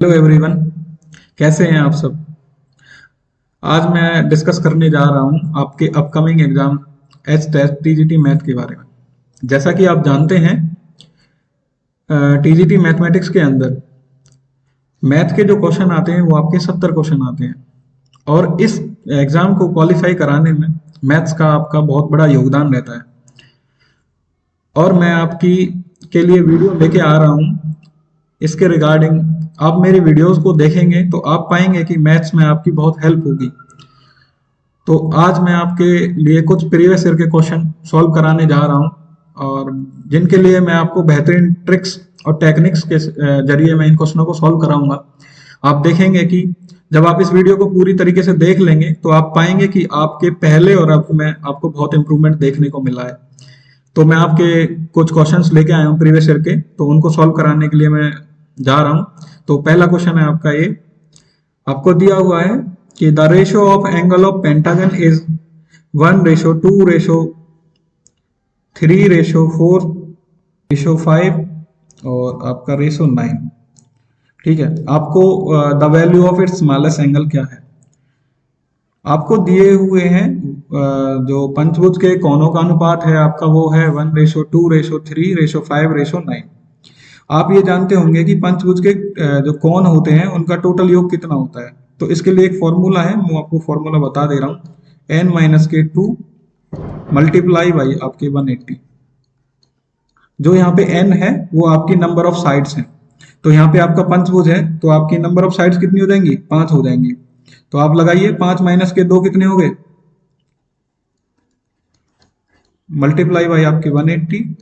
Hello everyone. कैसे हैं आप सब। आज मैं डिस्कस करने जा रहा हूं आपके upcoming exam h test TGT math के बारे में। जैसा कि आप जानते हैं, टीजीटी मैथमेटिक्स के अंदर मैथ के जो क्वेश्चन आते हैं वो आपके 70 क्वेश्चन आते हैं। और इस एग्जाम को क्वालिफाई कराने में मैथ्स का आपका बहुत बड़ा योगदान रहता है। और मैं आपकी के लिए वीडियो लेके आ रहा हूं इसके रिगार्डिंग। आप मेरी वीडियोस को देखेंगे तो आप पाएंगे कि मैथ्स में आपकी बहुत हेल्प होगी। तो आज मैं आपके लिए कुछ प्रीवियस ईयर के क्वेश्चन सॉल्व कराने जा रहा हूं, और जिनके लिए मैं आपको बेहतरीन ट्रिक्स और टेक्निक्स के जरिए मैं इन क्वेश्चनों को सॉल्व कराऊंगा। आप देखेंगे कि जब आप इस वीडियो को पूरी तरीके से देख लेंगे तो आप पाएंगे कि आपके पहले और अब में आपको बहुत इंप्रूवमेंट देखने को मिला है। तो मैं आपके कुछ क्वेश्चंस लेके आया हूँ प्रीवियस ईयर के, तो उनको सॉल्व कराने के लिए मैं जा रहा हूँ। तो पहला क्वेश्चन है आपका ये। आपको दिया हुआ है कि the ratio of angle of pentagon is 1:2:3:4:5 और आपका रेशो 9। ठीक है, आपको the value of its smallest angle क्या है। आपको दिए हुए हैं जो पंचभुज के कोणों का अनुपात है आपका वो है 1:2:3:5:9। आप ये जानते होंगे कि पंचभुज के जो कोण होते हैं उनका टोटल योग कितना होता है। तो इसके लिए एक फॉर्मूला है, मैं आपको फॉर्मूला बता दे रहा हूँ। n-2 मल्टीप्लाई बाई आपके 180। जो यहाँ पे n है वो आपकी नंबर ऑफ साइड्स हैं। तो यहाँ पे आपका पंचभुज है तो आपकी नंबर ऑफ साइड्स कितनी हो जाएंगी, 5 हो जाएंगी। तो आप लगाइए 5 माइनस के 2 कितने हो गए, मल्टीप्लाई बाई आपके 180,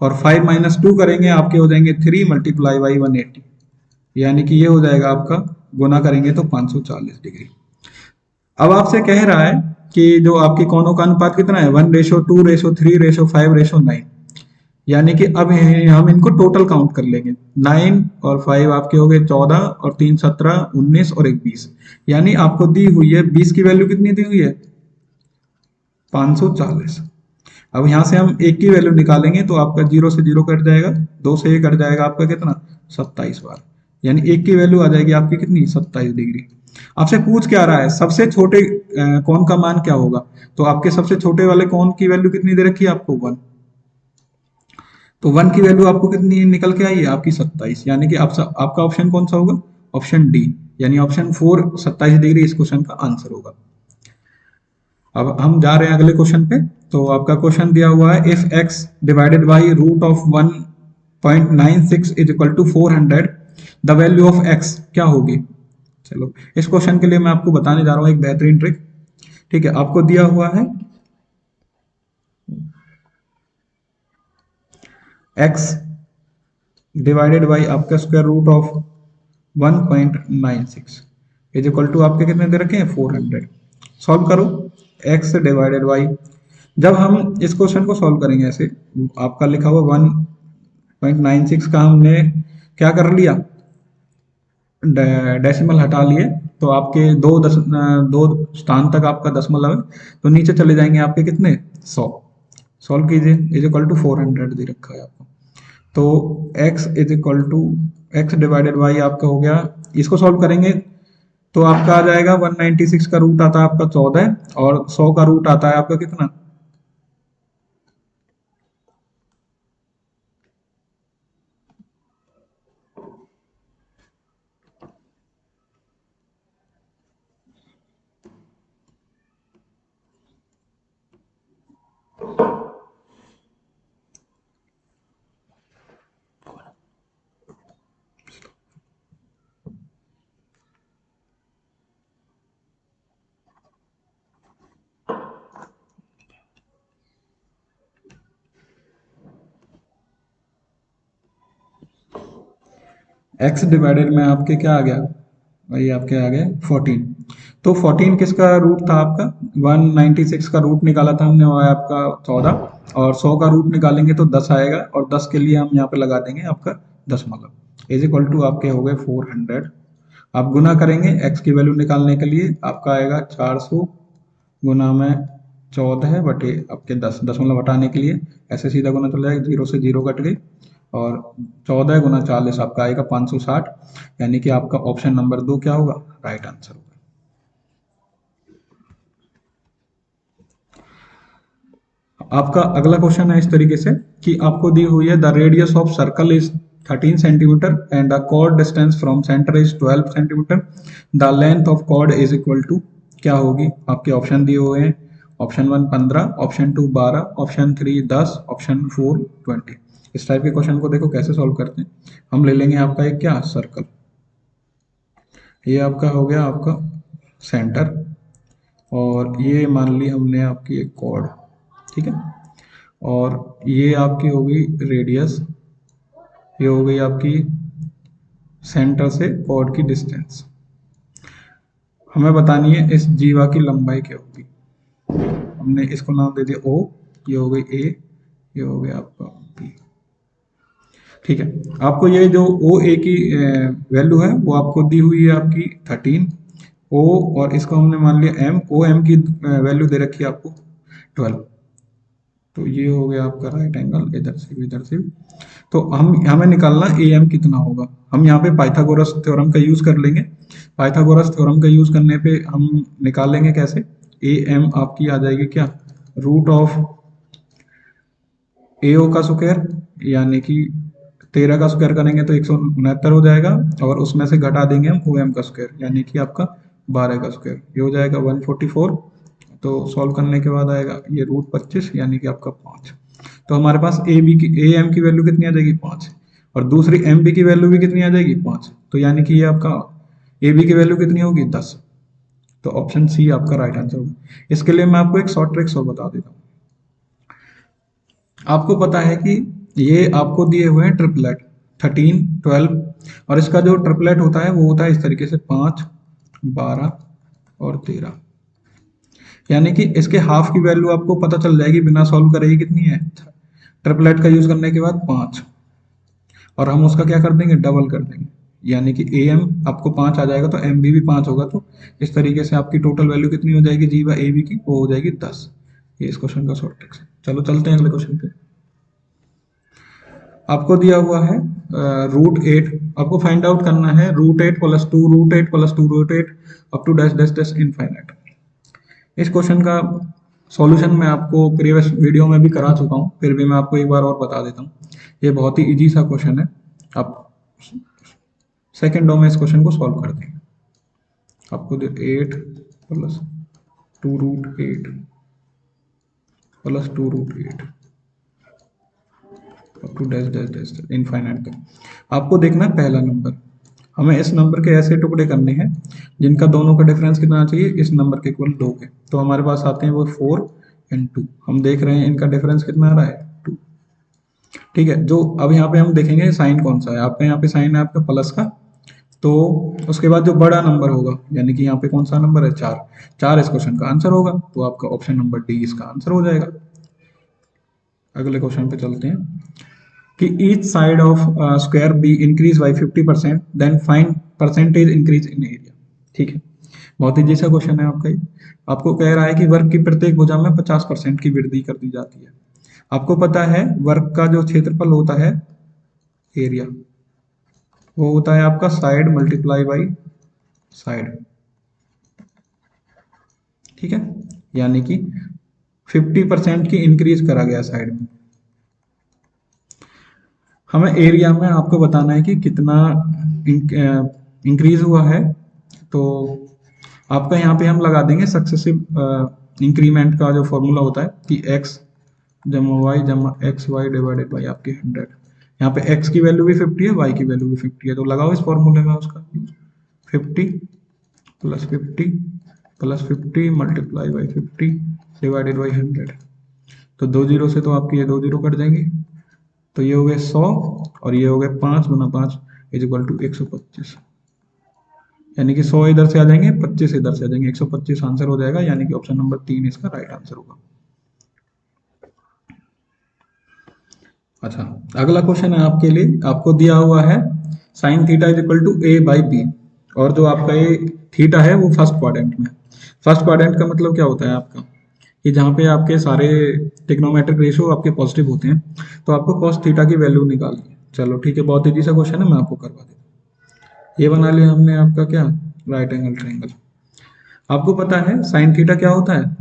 और 5 - 2 करेंगे आपके हो जाएंगे 3 मल्टीप्लाई बाई 180, यानी कि ये हो जाएगा आपका, गुना करेंगे तो 540 डिग्री। अब आपसे कह रहा है कि जो आपके कोणों का अनुपात कितना है 1:2:3:5:9, यानी कि अब हम इनको टोटल काउंट कर लेंगे। 9 और 5 आपके हो गए 14 और 3 17 19 और 1 20, यानी आपको दी हुई है 20 की वैल्यू कितनी दी हुई है 540। अब यहां से हम एक की वैल्यू निकालेंगे तो आपका 0 से 0 कट जाएगा, 2 से ये कट जाएगा आपका कितना 27 बार, यानी एक की वैल्यू आ जाएगी आपकी कितनी 27 डिग्री। आपसे पूछ क्या रहा है सबसे छोटे कोण का मान क्या होगा। तो आपके सबसे छोटे वाले कोण की वैल्यू कितनी दे रखी है आपको 1। तो 1 की वैल्यू आपको कितनी निकल के आई है आपकी 27, यानी कि आपका ऑप्शन कौन सा होगा, ऑप्शन डी, यानी ऑप्शन 4 27 डिग्री इस क्वेश्चन का आंसर होगा। अब हम जा रहे हैं अगले क्वेश्चन पे। तो आपका क्वेश्चन दिया हुआ है if x divided by root of 1.96 is equal to 400, the value of x क्या होगी। चलो इस क्वेश्चन के लिए मैं आपको बताने जा रहा हूँ एक बेहतरीन ट्रिक। ठीक है, आपको दिया हुआ है x डिवाइडेड बाई आपका square root of 1.96 is equal to आपके कितने दे रखे हैं 400। सॉल्व करो x डिवाइडेड बाई, जब हम इस क्वेश्चन को सॉल्व करेंगे ऐसे, आपका लिखा हुआ 1.96 का हमने क्या कर लिया, डेसिमल हटा लिए, तो आपके दो स्थान तक आपका दशमलव है, तो नीचे चले जाएंगे आपके कितने 100। सॉल्व कीजिए, इज इक्वल टू 400 दे रखा है आपको। तो x is equal to x divided by आपका हो गया, इसको सॉल्व करेंगे तो आपका आ जाएगा 196 का रूट आता है आपका 14 और 100 का रूट आता है आपका कितना, x डिवाइडेड में आपके क्या आ गया, वही आपके आ गए 14। तो 14 किसका रूट था आपका, 196 का रूट निकाला था हमने, वो है आपका 14, और 100 का रूट निकालेंगे तो 10 आएगा, और 10 के लिए हम यहाँ पे लगा देंगे आपका दशमलव, इज इक्वल टू आपके हो गए 400। आप गुना करेंगे x की वैल्यू निकालने के लिए, आपका आएगा 400 गुना में 14 बटे आपके 10, दशमलव हटाने के लिए ऐसे सीधा गुना चल जाएगा, 0 से 0 कट गई, और 14 गुना 40 आपका आएगा 560, यानी कि आपका ऑप्शन नंबर 2 क्या होगा, राइट आंसर होगा। आपका अगला क्वेश्चन है इस तरीके से कि आपको दी हुई है the radius of circle is 13 centimetre and the chord distance from centre is 12 centimetre, the length of chord is equal to, क्या होगी, आपके ऑप्शन दिए हुए हैं, ऑप्शन 1 15, ऑप्शन 2 12, ऑप्शन 3 10, ऑप्शन 4 20। इस टाइप के क्वेश्चन को देखो कैसे सॉल्व करते हैं। हम ले लेंगे आपका एक क्या, सर्कल, ये आपका हो गया आपका सेंटर, और ये मान ली हमने आपकी एक कॉर्ड, ठीक है, और ये आपकी हो गई रेडियस, ये हो गई आपकी सेंटर से कॉर्ड की डिस्टेंस। हमें बतानी है इस जीवा की लंबाई क्या होगी। हमने इसको नाम दे दिया ओ, ये हो गई ए, ये हो गया आपका बी, ठीक है। आपको ये जो ओ ए की वैल्यू है वो आपको दी हुई है आपकी 13, ओ और इसको हमने मान लिया एम, ओ एम की वैल्यू दे रखी है आपको 12, तो ये हो गया आपका राइट एंगल, इधर से भी इधर से भी। तो हमें निकालना ए एम कितना होगा। हम यहाँ पे पाइथागोरस थ्योरम का यूज कर लेंगे। पाइथागोरस थ्योरम का यूज करने पे हम निकालेंगे कैसे, ए एम आपकी आ जाएगी क्या, रूट ऑफ ए ओ का स्क्वायर, यानी कि 13 का स्क्वायर करेंगे तो 169 हो जाएगा, और उसमें से घटा देंगे हम ओ एम का स्क्वायर, यानी कि आपका 12 का स्क्वायर, ये हो जाएगा 144। तो सॉल्व करने के बाद आएगा ये रूट 25, यानी कि आपका 5। तो हमारे पास ए बी की ए एम की वैल्यू कितनी आ जाएगी 5, और दूसरी एम बी की वैल्यू भी कितनी आ जाएगी 5, तो यानी कि ये आपका ए बी की वैल्यू कितनी होगी 10। तो ऑप्शन सी आपका राइट आंसर होगा। इसके लिए मैं आपको एक शॉर्ट ट्रिक्स और बता देता हूँ। आपको पता है कि ये आपको दिए हुए हैं ट्रिपलेट 13 12, और इसका जो ट्रिपलेट होता है वो होता है इस तरीके से 5 12 और 13, यानी कि इसके हाफ की वैल्यू आपको पता चल जाएगी बिना सॉल्व करे ही कितनी है, ट्रिपलेट का यूज करने के बाद 5, और हम उसका क्या कर देंगे, डबल कर देंगे, यानी कि ए एम आपको 5 आ जाएगा तो एम बी भी 5 होगा, तो इस तरीके से आपकी टोटल वैल्यू कितनी हो जाएगी जी ए बी की, वो हो जाएगी 10। ये इस क्वेश्चन का शॉर्ट ट्रिक्स है। चलो चलते हैं अगले क्वेश्चन पे। आपको दिया हुआ है रूट 8, आपको फाइंड आउट करना है root 8 plus 2 root 8 plus 2 root 8 up to dash dash dash infinite. इस क्वेश्चन का सॉल्यूशन मैं आपको प्रीवियस वीडियो में भी करा चुका हूँ, फिर भी मैं आपको एक बार और बता देता हूँ। ये बहुत ही इजी सा क्वेश्चन है, आप सेकेंडों में इस क्वेश्चन को सॉल्व कर देंगे। आपको 8 plus 2 root 8 plus 2 root 8 up to dash dash dash infinite तक। आपको देखना है पहला नंबर, हमें इस नंबर के ऐसे टुकड़े करने हैं जिनका दोनों का डिफरेंस कितना चाहिए, इस नंबर के इक्वल 2 के। तो हमारे पास आते हैं वो 4 एंड 2, हम देख रहे हैं इनका डिफरेंस कितना आ रहा है 2, ठीक है। जो अब यहाँ पे हम देखेंगे साइन कौन सा है, आपका यहाँ पे साइन है आपका प्लस का, तो उसके बाद जो बड़ा नंबर होगा, यानी कि यहाँ पे कौन सा नंबर है 4, 4 इस क्वेश्चन का आंसर होगा, तो आपका ऑप्शन नंबर डी इसका आंसर हो जाएगा। अगले क्वेश्चन पे चलते हैं कि each side of square be increase by 50%, then find percentage increase in area। ठीक है, बहुत ही जैसा क्वेश्चन है आपका ये। आपको कह रहा है कि वर्ग की प्रत्येक भुजा में 50% की वृद्धि कर दी जाती है। आपको पता है वर्ग का जो क्षेत्रफल होता है, एरिया, वो होता है आपका साइड मल्टीप्लाई बाई साइड, ठीक है, यानी कि 50% की इंक्रीज करा गया साइड में। हमें एरिया में आपको बताना है कि कितना इंक्रीज हुआ है, तो आपका यहाँ पे हम लगा देंगे सक्सेसिव इंक्रीमेंट का जो फॉर्मूला होता है कि x जमा वाई जमा एक्स वाई डिवाइडेड बाई आपके 100। यहाँ पे x की वैल्यू भी 50 है, y की वैल्यू भी 50 है, तो लगाओ इस फॉर्मूले में उसका 50 plus 50 multiply by 50 divided by 100। तो 2 जीरो से तो आपके ये 2 जीरो कट जाएंगे, तो ये हो गए 100 और ये हो गए 5 गुना 5 इज इक्वल टू 125, यानी कि 100 इधर से आ जाएंगे, 25 इधर से आ जाएंगे, 125 आंसर हो जाएगा, यानी कि ऑप्शन नंबर 3 इसका राइट आंसर होगा। अच्छा, अगला क्वेश्चन है आपके लिए, आपको दिया हुआ है sine theta is equal to a by b, और जो आपका ये थीटा है वो फर्स्ट क्वाड्रेंट में। फर्स्ट क्वाड्रेंट का मतलब क्या होता है आपका, कि जहाँ पे आपके सारे ट्रिग्नोमेट्रिक रेशियो आपके पॉजिटिव होते हैं, तो आपको कॉस थीटा की वैल्यू निकालनी है। चलो ठीक है, बहुत ईजी सा क्वेश्चन है, मैं आपको करवा देता हूँ। ये बना लिया हमने आपका क्या, राइट एंगल ट्रायंगल। आपको पता है साइन थीटा क्या होता है,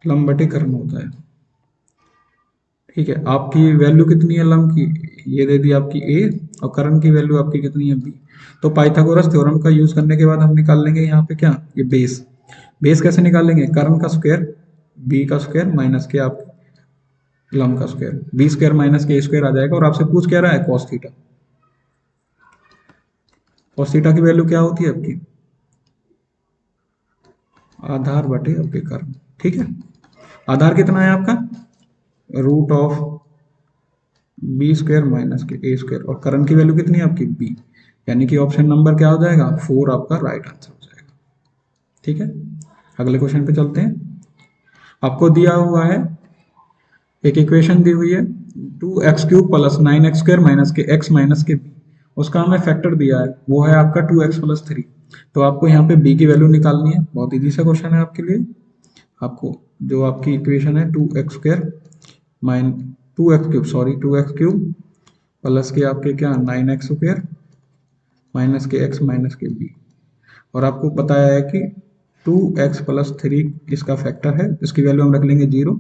लंब बटे कर्ण होता है। ठीक है, आपकी वैल्यू कितनी है लंब की, ये दे दी आपकी ए, और कर्ण की वैल्यू आपकी कितनी है बी। तो पाइथागोरस थ्योरम का यूज करने के बाद हम निकाल लेंगे यहाँ पे क्या, ये बेस। बेस कैसे निकालेंगे, कर्ण का स्क्वायर बी का स्क्वायर माइनस के आप लंब का स्क्वायर, बी स्क्वायर माइनस के स्क्वायर आ जाएगा। और आपसे पूछ क्या रहा है, कॉस थीटा। कॉस थीटा की वैल्यू क्या होती है आपकी, आधार बटे आपके कर्ण। ठीक है, आधार कितना है आपका, root of b square minus के ए स्क्वायर, और करण की वैल्यू कितनी है आपकी बी, यानी कि ऑप्शन नंबर क्या हो जाएगा, 4 आपका राइट आंसर हो जाएगा। ठीक है, अगले क्वेश्चन पे चलते हैं। आपको दिया हुआ है एक इक्वेशन दी हुई है 2x³ प्लस 9x² माइनस के x माइनस के b, उसका हमें फैक्टर दिया है, वो है आपका 2x प्लस 3। तो आपको यहाँ पे b की वैल्यू निकालनी है, बहुत ईजी सा क्वेश्चन है आपके लिए। आपको जो आपकी इक्वेशन है 2x² mine 2x³ sorry 2x³ plus के आपके क्या 9x² माइनस के x माइनस के b, और आपको बताया है कि 2x प्लस 3 इसका फैक्टर है, इसकी वैल्यू हम रख लेंगे 0,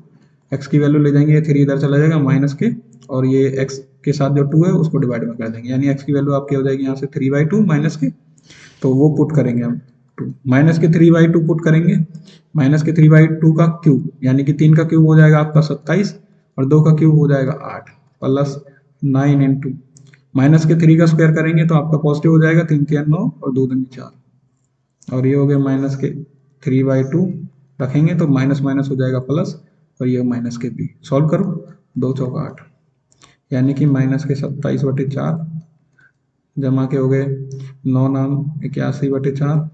x की वैल्यू ले जाएंगे, ये 3 इधर चला जाएगा माइनस के, और ये x के साथ जो 2 है उसको डिवाइड में कर देंगे, यानी x की वैल्यू आपकी हो जाएगी यहाँ से 3/2 माइनस के, तो वो पुट करेंगे हम 2 माइनस के 3/2 पुट करेंगे, माइनस के 3/2 का क्यूब, यानी कि 3 का क्यूब हो जाएगा आपका 27, और 2 का क्यूब हो जाएगा 8, प्लस 9 इंटू माइनस के 3 का स्क्वायर करेंगे तो आपका पॉजिटिव हो जाएगा, 3 3 9 और 2 दूनी 4, और ये हो गया माइनस के 3/2 रखेंगे तो माइनस माइनस हो जाएगा प्लस, और ये माइनस के बी, सॉल्व करो 2 चौका 8, यानी कि माइनस के 27/4 जमा के हो गए 9 नाम 81/4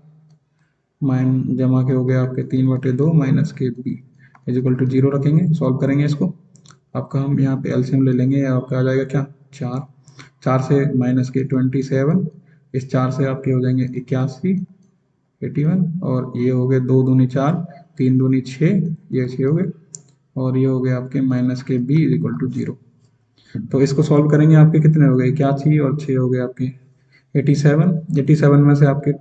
माइन जमा के हो गए आपके 3/2 माइनस के बी इज इक्वल टू 0 रखेंगे, सॉल्व करेंगे इसको। आपका हम यहाँ पे एलसीएम ले लेंगे, आपका आ जाएगा क्या 4, 4 से माइनस के 27, इस 4 से आपके हो जाएंगे 81 81, और ये हो गए 2 दूनी 4 3 दूनी 6, ये 6 हो गए, और ये हो गए आपके माइनस के बी इज इक्वल टू 0। तो इसको सॉल्व करेंगे, आपके कितने हो गए 81 और 6 हो गए आपके 87, 87 में से आपके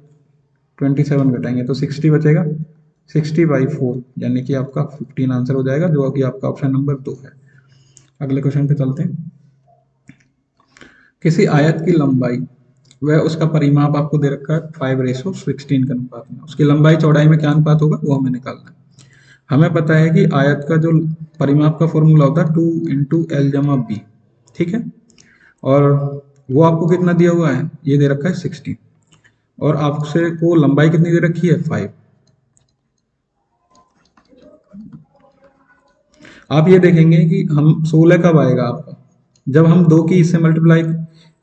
27 घटाएंगे तो 60 बचेगा, 60/4 यानी कि आपका 15 आंसर हो जाएगा, जो कि आपका ऑप्शन नंबर 2 है। अगले क्वेश्चन पे चलते हैं। किसी आयत की लंबाई वह उसका परिमाप आपको दे रखा है 5:16 के अनुपात में, उसकी लंबाई चौड़ाई में क्या अनुपात होगा वो हमें निकालना है। हमें पता है कि आयत का जो परिमाप का फॉर्मूला होता है 2 × L/B, ठीक है, और वो आपको कितना दिया हुआ है, ये दे रखा है 16, और आपसे को लंबाई कितनी दे रखी है 5। आप ये देखेंगे कि हम 16 कब आएगा आपका, जब हम 2 की इससे मल्टीप्लाई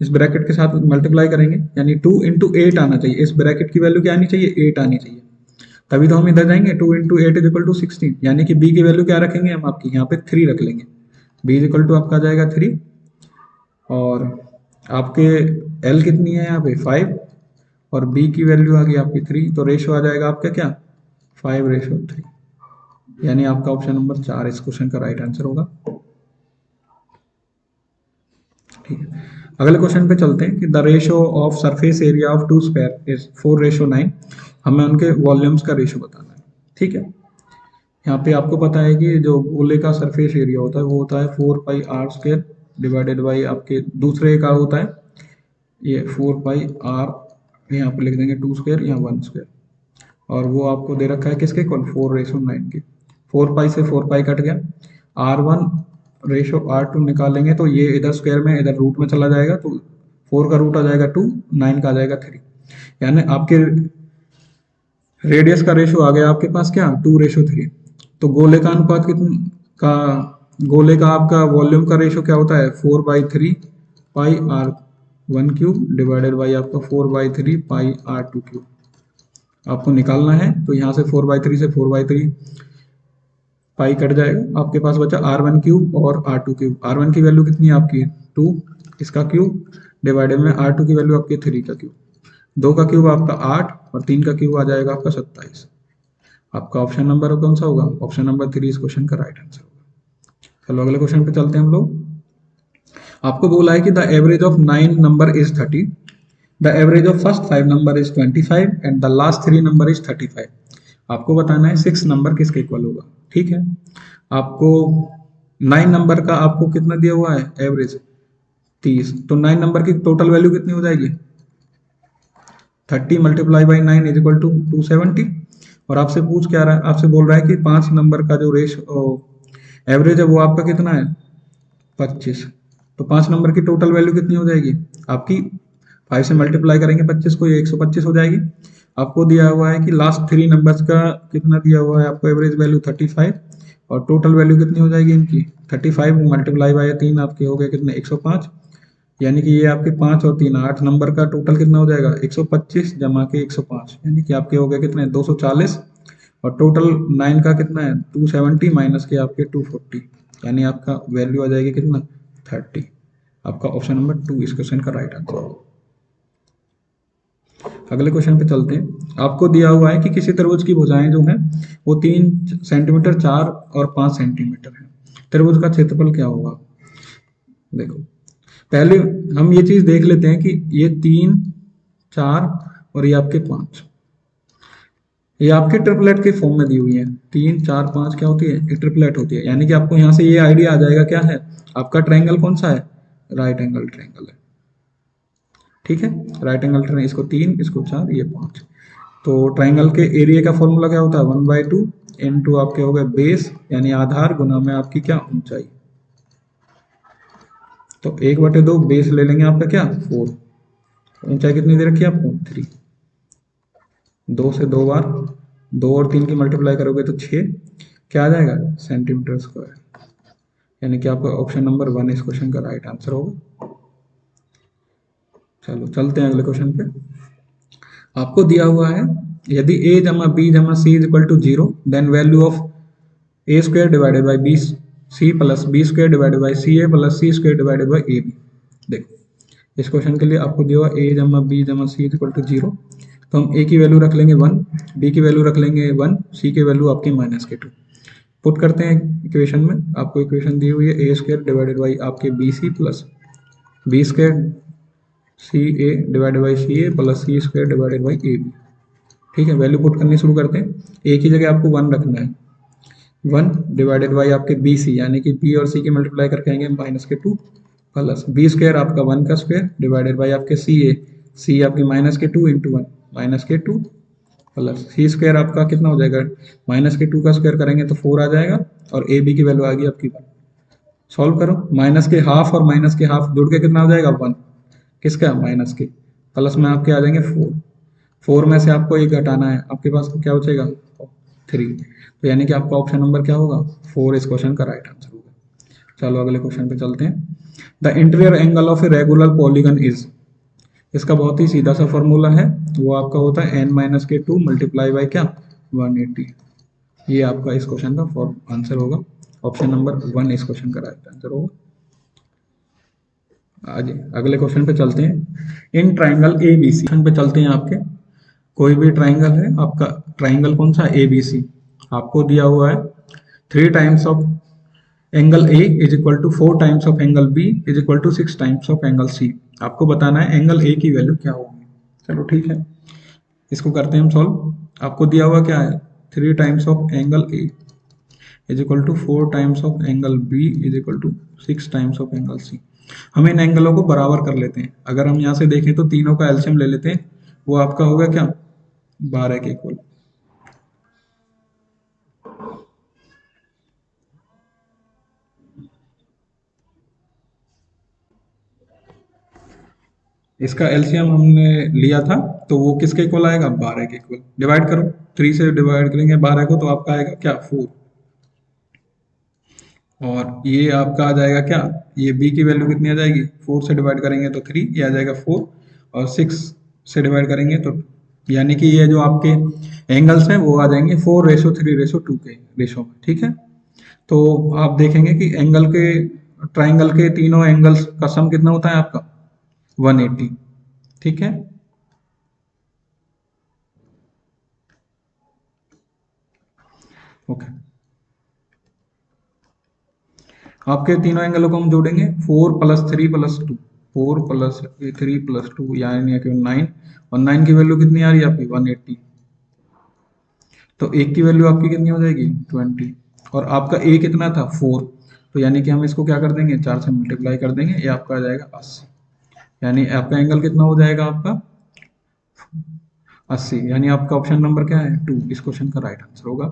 इस ब्रैकेट के साथ मल्टीप्लाई करेंगे, यानी 2 × 8 आना चाहिए, इस ब्रैकेट की वैल्यू क्या आनी चाहिए 8 आनी चाहिए, तभी तो हम इधर जाएंगे 2 × 8 इज इक्वल टू 16, यानी कि बी की वैल्यू क्या रखेंगे हम आपकी यहाँ पे 3 रख लेंगे, बी इज इक्वल टू आपका आ जाएगा 3, और आपके एल कितनी है यहाँ पे 5, और बी की वैल्यू आ गई आपकी 3, तो रेशो आ जाएगा आपका क्या 5:3, यानी आपका ऑप्शन नंबर 4 इस क्वेश्चन का राइट आंसर होगा। ठीक है, अगले क्वेश्चन पे चलते हैं कि the ratio of surface area of 2 square is 4:9, हमें उनके वॉल्यूम्स का रेशो बताना है। ठीक है, यहाँ पे आपको पता है कि जो गोले का सरफेस एरिया होता है वो होता है 4πr² डिवाइडेड बाई आपके दूसरे का होता है ये 4πr, यहाँ पे लिख देंगे 2 स्क्वायर या 1 स्क्वायर, और वो आपको दे रखा है किसके इक्वल 4:9 के, 4π से 4π कट गया, R1 रेशो R2 निकालेंगे तो ये इधर स्क्वायर में इधर रूट में चला जाएगा, तो 4 का रूट आ जाएगा 2, 9 का आ जाएगा 3, यानी आपके रेडियस का रेशो आ गया आपके पास क्या 2:3। तो गोले का अनुपात कितना का गोले का आपका वॉल्यूम का रेशो क्या होता है 4/3πr1³ डिवाइडेड बाई आपका 4/3πr2³। आपको निकालना है तो यहाँ से 4/3 से 4/3 पाई कट जाएगा, आपके पास बचा R1³ और R2³। R1 की वैल्यू कितनी है आपकी 2, इसका क्यूब डिवाइडेड में R2 की वैल्यू आपकी 3 का क्यूब, 2 का क्यूब आपका 8 और 3 का क्यूब आ जाएगा आपका 27। आपका ऑप्शन नंबर कौन सा होगा, ऑप्शन नंबर 3 इस क्वेश्चन का राइट आंसर होगा। चलो अगले क्वेश्चन पे चलते हैं हम लोग। आपको बोला है कि the average of 9 number is 30, the average of first 5 number is 25 and the last 3 number is 35। आपको बताना है 6 नंबर किसके इक्वल होगा। ठीक है, आपको 9 नंबर का आपको कितना दिया हुआ है एवरेज 30, तो 9 नंबर की टोटल वैल्यू कितनी हो जाएगी 30 multiply by 9 is equal to 270। और आपसे पूछ क्या रहा है, आपसे बोल रहा है कि 5 नंबर का जो एवरेज है वो आपका कितना है 25। तो 5 नंबर की टोटल वैल्यू कितनी हो जाएगी आपकी 5 से मल्टीप्लाई करेंगे 25 को, ये 125 हो जाएगी। आपको दिया हुआ है कि लास्ट 3 नंबर्स का कितना दिया हुआ है आपको एवरेज वैल्यू 35, और टोटल वैल्यू कितनी हो जाएगी इनकी 35 मल्टीप्लाई बाय 3 आपके हो गए कितने 105। यानी कि ये आपके 5 और 3 8 नंबर का टोटल कितना हो जाएगा 125 जमा के 105, यानी कि आपके हो गए कितने 240। और टोटल 9 का कितना है 270 माइनस के आपके 240, यानी आपका वैल्यू आ जाएगी कितना 30। आपका ऑप्शन नंबर 2 इस क्वेश्चन का राइट आंसर होगा। अगले क्वेश्चन पे चलते हैं। आपको दिया हुआ है कि किसी तरबूज की भुजाएं जो हैं वो 3 सेंटीमीटर 4 और 5 सेंटीमीटर है, तरबूज का क्षेत्रफल क्या होगा। देखो पहले हम ये चीज देख लेते हैं कि ये 3 4 और ये आपके 5, ये आपके ट्रिपलेट के फॉर्म में दी हुई है। 3 4 5 क्या होती है ये ट्रिपलेट होती है, यानी कि आपको यहाँ से ये आइडिया आ जाएगा क्या है आपका ट्रायंगल कौन सा है राइट एंगल ट्रायंगल है। ठीक है, राइट एंगल ट्रायंगल, इसको 3 इसको 4 ये 5। तो ट्रायंगल के एरिया का फॉर्मूला क्या होता है 1/2 इंटू आपके हो गए बेस यानी आधार गुना में आपकी क्या ऊंचाई। तो 1/2 बेस ले लेंगे आपका क्या 4, ऊंचाई कितनी दे रखी है आपको 3, 2 से 2 बार 2 और 3 की मल्टीप्लाई करोगे तो 6 क्या आ जाएगा सेंटीमीटर स्क्वायर, यानी कि आपका ऑप्शन नंबर 1 इस क्वेश्चन का राइट आंसर होगा। चलो चलते हैं अगले क्वेश्चन पे। आपको दिया हुआ है यदि a जमा b जमा c is equal to 0 then value of a square divided by b c plus b square divided by c a plus c square divided by a b. देखो इस क्वेश्चन के लिए आपको दिया हुआ a जमा b जमा सी इज इक्वल टू 0, तो हम a की वैल्यू रख लेंगे 1, b की वैल्यू रख लेंगे 1, c की वैल्यू आपकी -2। पुट करते हैं इक्वेशन में, आपको इक्वेशन दी हुई है ए स्क्वायर डिवाइडेड बाई आपके b c plus b square c a divided by c a plus c square divided by a b. ठीक है, वैल्यू पुट करनी शुरू करते हैं। ए की जगह आपको 1 रखना है, 1 डिवाइडेड बाई आपके बी सी यानी कि बी और सी की मल्टीप्लाई करके आएंगे -2 प्लस बी स्क्वायर आपका 1 का स्क्वायर डिवाइडेड बाई आपके सी आपकी -2 इंटू 1 -2 प्लस सी स्क्वायर आपका कितना हो जाएगा -2 का स्क्वायर करेंगे तो 4 आ जाएगा, और ए बी की वैल्यू आ गई आपकी 1। सॉल्व करो, माइनस के हाफ और माइनस के हाफ जुड़ के कितना हो जाएगा 1, किसका माइनस के, प्लस में आपके आ जाएंगे 4, 4 में से आपको एक घटाना है, आपके पास क्या बचेगा 3। तो यानी कि आपका ऑप्शन नंबर क्या होगा 4 इस क्वेश्चन का राइट आंसर होगा। चलो अगले क्वेश्चन पे चलते हैं। The interior angle of a regular polygon is, इसका बहुत ही सीधा सा फॉर्मूला है, वो आपका होता है n-2 मल्टीप्लाई बाई क्या 180। ये आपका इस क्वेश्चन का आंसर होगा, ऑप्शन नंबर 1 इस क्वेश्चन का राइट आंसर होगा। आज अगले क्वेश्चन पे चलते हैं। In triangle A B C पे चलते हैं। आपके कोई भी ट्राइंगल है, आपका ट्राइंगल कौन सा ए बी सी, आपको दिया हुआ है 3 times of angle a is equal to 4 times of angle b is equal to 6 times of angle c. आपको बताना है एंगल ए की वैल्यू क्या होगी। चलो ठीक है, इसको करते हैं हम सॉल्व। आपको दिया हुआ क्या है 3 times of angle a is equal to 4 times of angle b is equal to 6 times of angle c. हम इन एंगलों को बराबर कर लेते हैं। अगर हम यहाँ से देखें तो तीनों का एलसीएम ले लेते हैं, वो आपका होगा क्या 12 के इक्वल। इसका एलसीएम हमने लिया था तो वो किसके इक्वल आएगा 12 के इक्वल। डिवाइड करो, 3 से डिवाइड करेंगे 12 को तो आपका आएगा क्या 4, और ये आपका आ जाएगा क्या, ये b की वैल्यू कितनी आ जाएगी 4 से डिवाइड करेंगे तो 3, ये आ जाएगा 4, और 6 से डिवाइड करेंगे तो, यानी कि ये जो आपके एंगल्स हैं वो आ जाएंगे 4:3:2 के रेशो में। ठीक है, तो आप देखेंगे कि एंगल के ट्राइंगल के तीनों एंगल्स का सम कितना होता है आपका 180। ठीक है, ओके। आपके तीनों एंगलों को हम जोड़ेंगे 4 + 3 + 2, 4 + 3 + 2 यानी कि 9, और 9 की वैल्यू कितनी आ रही है आपकी 180, तो एक की वैल्यू आपकी कितनी हो जाएगी 20, और आपका ए कितना था 4, तो यानी कि हम इसको क्या कर देंगे 4 से मल्टीप्लाई कर देंगे, ये आपका आ जाएगा 80, यानी आपका एंगल कितना हो जाएगा आपका 80, यानी आपका ऑप्शन नंबर क्या है 2 इस क्वेश्चन का राइट आंसर होगा।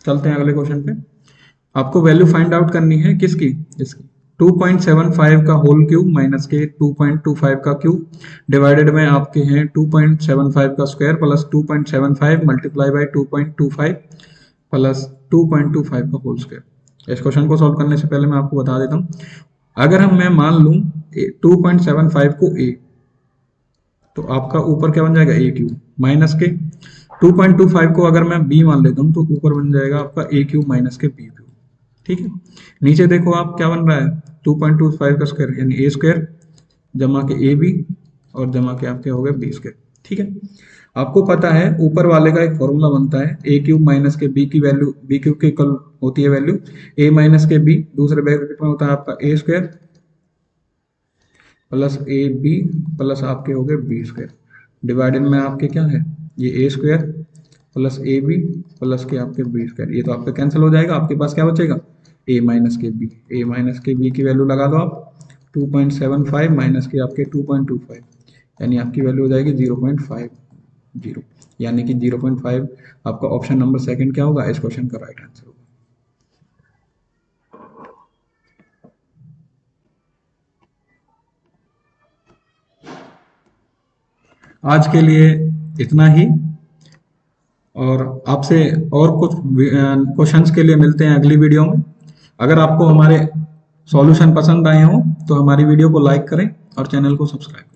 चलते हैं अगले क्वेश्चन पे। आपको वैल्यू फाइंड आउट करनी है किसकी, इसकी 2.75 का होल क्यूब माइनस के 2.25 का क्यूब डिवाइडेड में आपके हैं 2.75 का square plus 2.75 multiply by 2.25 plus 2.25 का होल स्क्वायर। इस क्वेश्चन को सॉल्व करने से पहले मैं आपको बता देता हूँ, अगर मैं मान लूँ 2.75 को a, तो आपका ऊपर क्या बन जाएगा ए क्यूब माइनस के 2.25 को अगर मैं b मान लेता हूँ तो ऊपर बन जाएगा आपका ए क्यूब माइनस के बी क्यूब। ठीक है, नीचे देखो आप क्या बन रहा है 2.25 का स्क्वायर यानी ए स्क्वायर जमा के ए बी और जमा के आपके हो गए बी स्क्वायर। ठीक है, आपको पता है ऊपर वाले का एक फॉर्मूला बनता है ए क्यूब माइनस के बी की वैल्यू बी क्यूब के इक्वल होती है वैल्यू ए माइनस के बी, दूसरे ब्रैकेट में होता है आपका A square plus A B plus आपके हो गए बी स्क्वायर डिवाइडेड में आपके क्या है ये A square plus A B plus के आपके बी स्क्वायर, ये तो आपका कैंसिल हो जाएगा, आपके पास क्या बचेगा ए माइनस के बी, ए माइनस के बी की वैल्यू लगा दो आप 2.75 माइनस के आपके 2.25 यानी आपकी वैल्यू हो जाएगी 0.50, यानी कि 0.5 आपका ऑप्शन नंबर सेकंड क्या होगा इस क्वेश्चन का राइट आंसर होगा। आज के लिए इतना ही, और आपसे और कुछ क्वेश्चंस के लिए मिलते हैं अगली वीडियो में। अगर आपको हमारे सॉल्यूशन पसंद आए हों तो हमारी वीडियो को लाइक करें और चैनल को सब्सक्राइब करें।